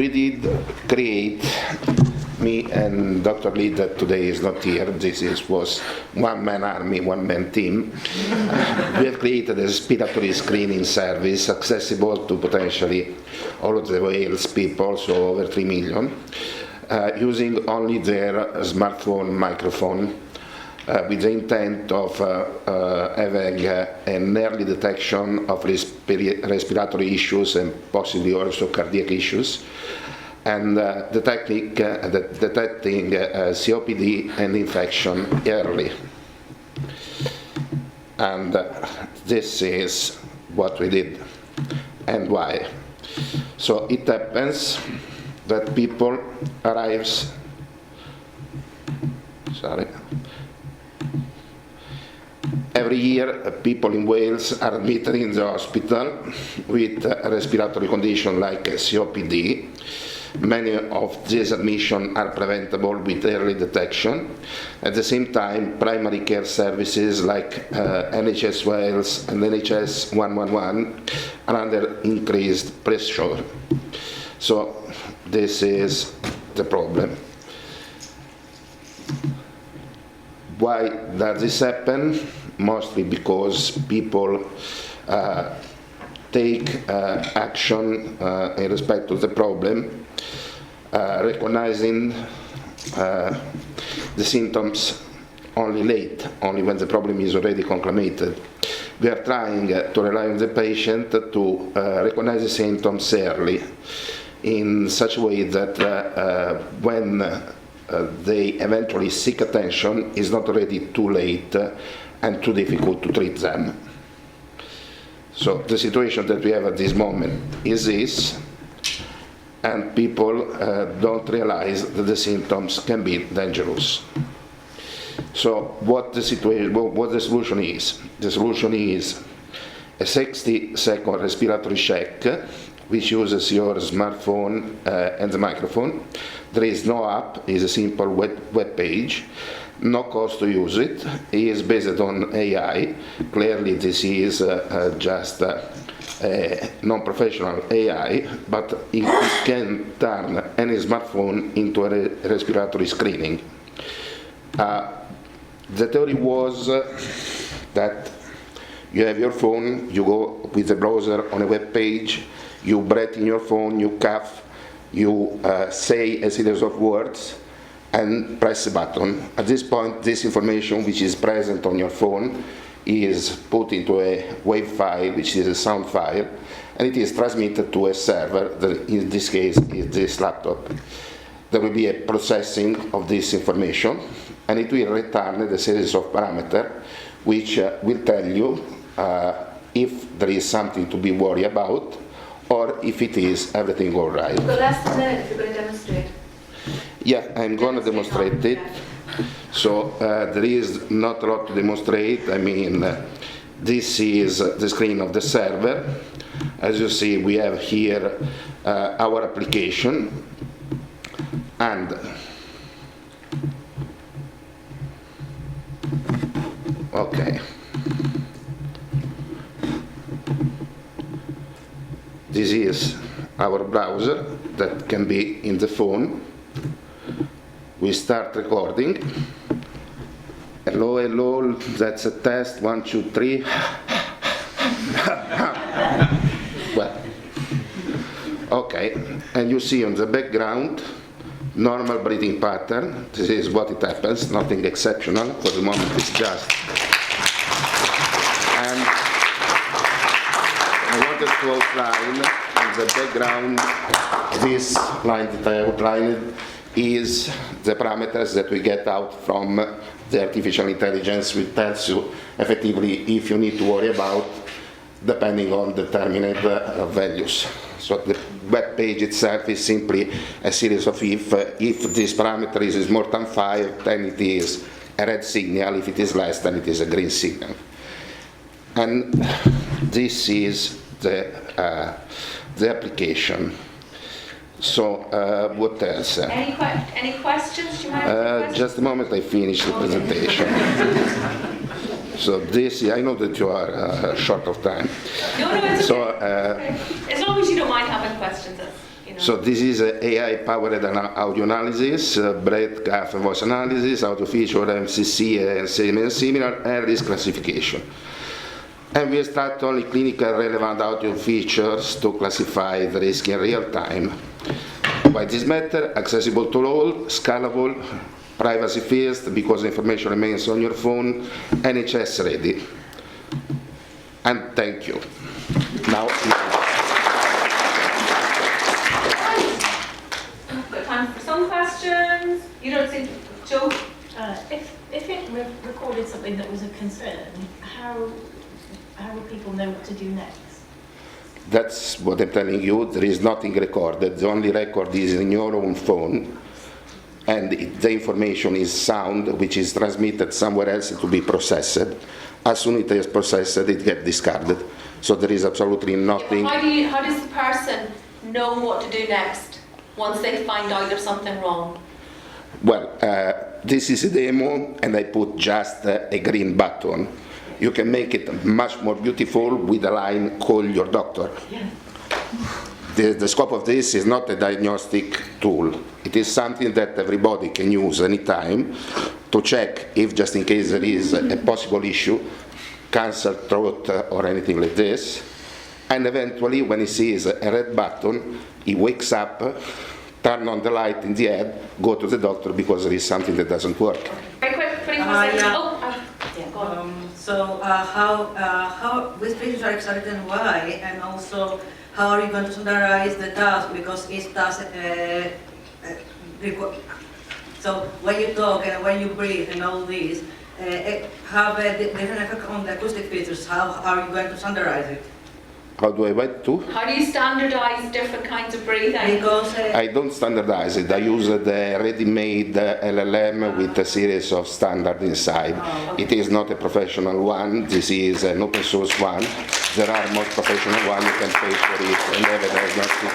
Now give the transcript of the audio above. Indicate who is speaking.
Speaker 1: We did create, me and Dr. Lee, that today is not here, was one-man army, one-man team. We have created a respiratory screening service accessible to potentially all of the Wales people, so over 3 million, using only their smartphone microphone, with the intent of having an early detection of respiratory issues and possibly also cardiac issues, and detecting COPD and infection early. And this is what we did and why. So it happens that people arrives, every year people in Wales are admitted in the hospital with a respiratory condition like COPD. Many of these admissions are preventable with early detection. At the same time, primary care services like NHS Wales and NHS 111 are under increased pressure. So this is the problem. Why does this happen? Mostly because people take action in respect to the problem, recognizing the symptoms only late, only when the problem is already conclamated. We are trying to rely on the patient to recognize the symptoms early in such a way that when they eventually seek attention, it's not already too late and too difficult to treat them. So the situation that we have at this moment is this, and people don't realize that the symptoms can be dangerous. So what the solution is? The solution is a 60-second respiratory check, which uses your smartphone and the microphone. There is no app, it's a simple web page, no cost to use it. It is based on AI. Clearly this is just a non-professional AI, but it can turn any smartphone into a respiratory screening. The theory was that you have your phone, you go with the browser on a web page, you breathe in your phone, you cough, you say a series of words and press a button. At this point, this information which is present on your phone is put into a WAV file, which is a sound file, and it is transmitted to a server that in this case is this laptop. There will be a processing of this information, and it will return a series of parameters which will tell you if there is something to be worried about, or if it is everything all right.
Speaker 2: You've got less than a minute if you're going to demonstrate.
Speaker 1: Yeah, I'm going to demonstrate it. So there is not a lot to demonstrate. I mean, this is the screen of the server. As you see, we have here our application, and okay. This is our browser that can be in the phone. We start recording. Hello, hello, that's a test, 1, 2, 3. Well, okay, and you see on the background, normal breathing pattern. This is what it happens, nothing exceptional. For the moment it's just. And I wanted to outline in the background, this line that I outlined is the parameters that we get out from the artificial intelligence, which tells you effectively if you need to worry about, depending on determined values. So the web page itself is simply a series of if this parameter is more than 5, then it is a red signal. If it is less, then it is a green signal. And this is the application. So what else?
Speaker 2: Any questions? You have
Speaker 1: just a moment, I finish the presentation. So this, I know that you are short of time.
Speaker 2: No, it's
Speaker 1: so,
Speaker 2: okay. As long as you don't mind having questions, you know.
Speaker 1: So this is AI-powered audio analysis, breath, cough, and voice analysis, audio feature, MCC, and similar, and risk classification. And we extract only clinical relevant audio features to classify the risk in real time. Why this matter? Accessible to all, scalable, privacy first, because information remains on your phone, NHS ready. And thank you. Now,
Speaker 2: We've got time for some questions. You don't think, Joe?
Speaker 3: If it recorded something that was a concern, how would people know what to do next?
Speaker 1: that's what I'm telling you. There is nothing recorded. The only record is in your own phone. And the information is sound, which is transmitted somewhere else to be processed. As soon as it is processed, it gets discarded. So there is absolutely nothing.
Speaker 2: How does the person know what to do next once they find out there's something wrong?
Speaker 1: Well, this is a demo, and I put just a green button. You can make it much more beautiful with the line, call your doctor.
Speaker 3: Yeah.
Speaker 1: The scope of this is not a diagnostic tool. It is something that everybody can use anytime to check if, just in case there is a possible issue, cancer, throat, or anything like this. And eventually, when he sees a red button, he wakes up, turn on the light in the head, go to the doctor because there is something that doesn't work.
Speaker 2: Very quick, 24 seconds.
Speaker 4: Yeah.
Speaker 2: Yeah, go on.
Speaker 4: How which patients are excited and why, and also how are you going to standardize the task, because each task so when you talk and when you breathe and all these have a different effect on the acoustic features. How are you going to standardize it?
Speaker 1: How do I write to?
Speaker 2: How do you standardize different kinds of breathing?
Speaker 4: Because
Speaker 1: I don't standardize it. I use the ready-made LLM with a series of standards inside.
Speaker 4: Oh, okay.
Speaker 1: It is not a professional one. This is an open source one. There are more professional ones. You can pay for it and have a diagnostic.